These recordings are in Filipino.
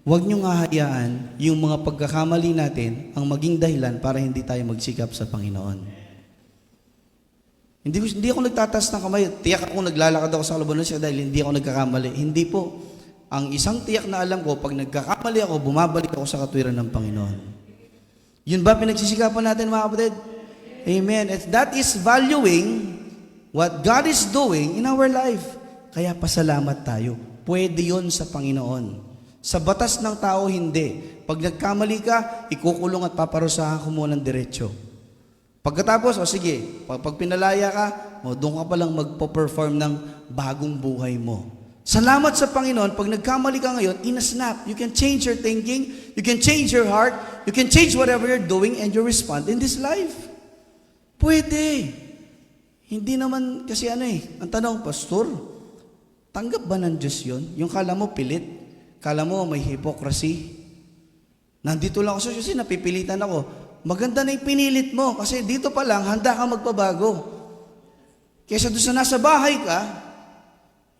Huwag niyong hahayaan yung mga pagkakamali natin ang maging dahilan para hindi tayo magsikap sa Panginoon. Hindi ako nagtataas ng kamay. Tiyak ako naglalakad ako sa kalabanan siya dahil hindi ako nagkakamali. Hindi po. Ang isang tiyak na alam ko, pag nagkakamali ako, bumabalik ako sa katwiran ng Panginoon. Yun ba pinagsisikapan natin, mga kapatid? Amen. And that is valuing what God is doing in our life. Kaya pasalamat tayo. Pwede yun sa Panginoon. Sa batas ng tao, hindi. Pag nagkamali ka, ikukulong at paparusahan ko mo ng diretsyo. Pagkatapos, sige, pag pinalaya ka, doon ka palang magpo-perform ng bagong buhay mo. Salamat sa Panginoon, pag nagkamali ka ngayon, in a snap, you can change your thinking, you can change your heart, you can change whatever you're doing, and you respond in this life. Pwede. Hindi naman, kasi ang tanong, Pastor, tanggap ba ng Diyos yun? Yung kala mo pilit, kala mo may hypocrisy. Nandito lang ako kasi napipilitan ako. Maganda na yung pinilit mo, kasi dito pa lang, handa ka magpabago. Kaysa doon sa nasa bahay ka,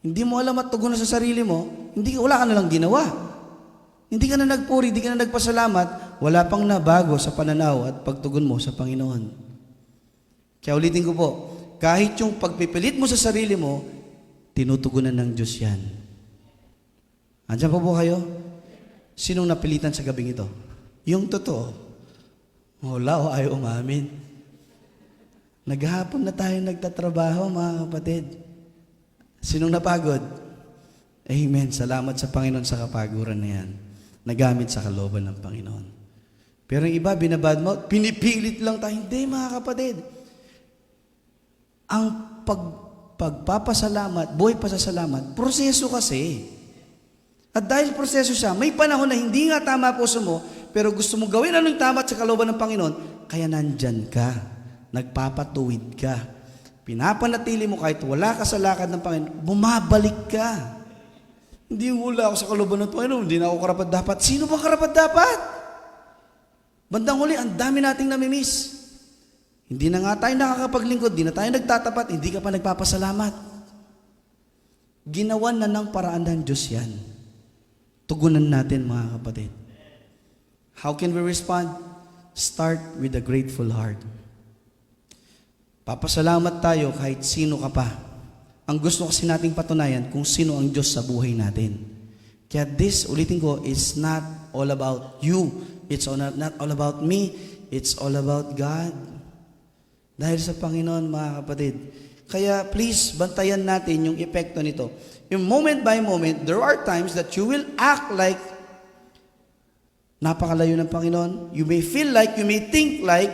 hindi mo alam at tugon na sa sarili mo, wala ka na lang ginawa. Hindi ka na nagpuri, hindi ka na nagpasalamat, wala pang nabago sa pananaw at pagtugon mo sa Panginoon. Kaya ulitin ko po, kahit yung pagpipilit mo sa sarili mo, tinutugunan ng Diyos yan. Andiyan po kayo? Sinong napilitan sa gabing ito? Yung totoo. Wala o ayaw umamin. Naghapon na tayo nagtatrabaho, mga kapatid. Sinong napagod? Amen. Salamat sa Panginoon sa kapaguran na yan. Nagamit sa kalooban ng Panginoon. Pero yung iba, binabad mo, pinipilit lang tayo. Hindi, mga kapatid. Ang pagpapasalamat, buhay pasasalamat, proseso kasi. At dahil proseso siya, may panahon na hindi nga tama puso mo, pero gusto mong gawin anong tama sa kalooban ng Panginoon, kaya nandyan ka, nagpapatuwid ka. Pinapanatili mo kahit wala ka sa lakad ng Panginoon, bumabalik ka. Hindi wala ako sa kalooban ng Panginoon, hindi na ako karapat-dapat. Sino ba karapat-dapat? Bandang huli, ang dami nating namimiss. Hindi na nga tayo nakakapaglingkod, hindi na tayo nagtatapat, hindi ka pa nagpapasalamat. Ginawan na ng paraan ng Diyos yan. Tugunan natin, mga kapatid. How can we respond? Start with a grateful heart. Papasalamat tayo kahit sino ka pa. Ang gusto kasi nating patunayan kung sino ang Diyos sa buhay natin. Kaya this, ulitin ko, is not all about you. It's not all about me. It's all about God. Dahil sa Panginoon, mga kapatid. Kaya please, bantayan natin yung epekto nito. Yung moment by moment, there are times that you will act like napakalayo ng Panginoon. You may feel like, you may think like,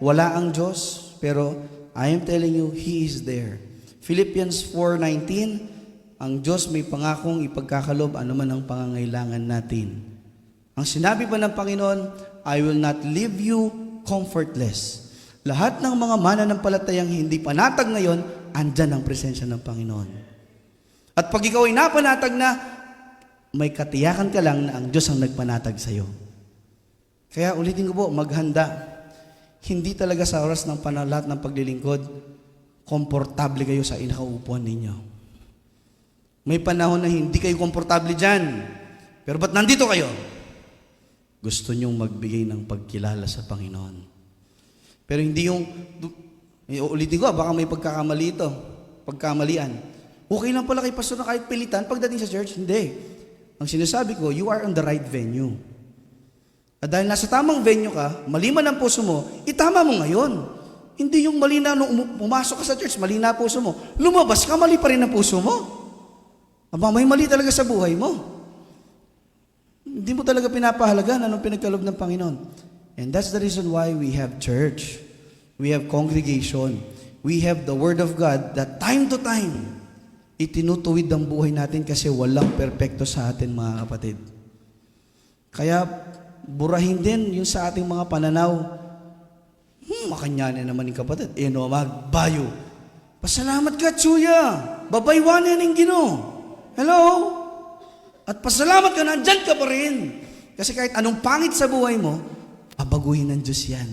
wala ang Diyos. Pero I am telling you, He is there. Philippians 4:19, ang Diyos may pangakong ipagkakalob anuman ang pangangailangan natin. Ang sinabi pa ng Panginoon, I will not leave you comfortless. Lahat ng mga mananampalatayang hindi panatag ngayon, andyan ang presensya ng Panginoon. At pag ikaw ay napanatag na, may katiyakan ka lang na ang Diyos ang nagpanatag sa iyo. Kaya ulitin ko po, maghanda. Hindi talaga sa oras ng lahat ng paglilingkod, komportable kayo sa inakaupuan ninyo. May panahon na hindi kayo komportable dyan. Pero ba't nandito kayo? Gusto nyong magbigay ng pagkilala sa Panginoon. Pero hindi yung, ulitin ko, baka may pagkakamali ito, pagkamalian. Okay lang pala kay pastor na kahit pilitan pagdating sa church? Hindi. Ang sinasabi ko, you are on the right venue. At dahil nasa tamang venue ka, mali man ang puso mo, itama mo ngayon. Hindi yung mali na nung pumasok ka sa church, mali na puso mo. Lumabas ka, mali pa rin ang puso mo. Aba, may mali talaga sa buhay mo. Hindi mo talaga pinapahalagan anong pinagkaloob ng Panginoon. And that's the reason why we have church. We have congregation. We have the Word of God that time to time, itinutuwid ang buhay natin kasi walang perpekto sa atin, mga kapatid. Kaya, burahin din yung sa ating mga pananaw. Makanyanin naman yung kapatid. Magbayo. Pasalamat ka, Tsuya. Babaywanan yung Ginoo. Hello? At pasalamat ka, nandyan ka pa rin. Kasi kahit anong pangit sa buhay mo, babaguhin ng Diyos yan.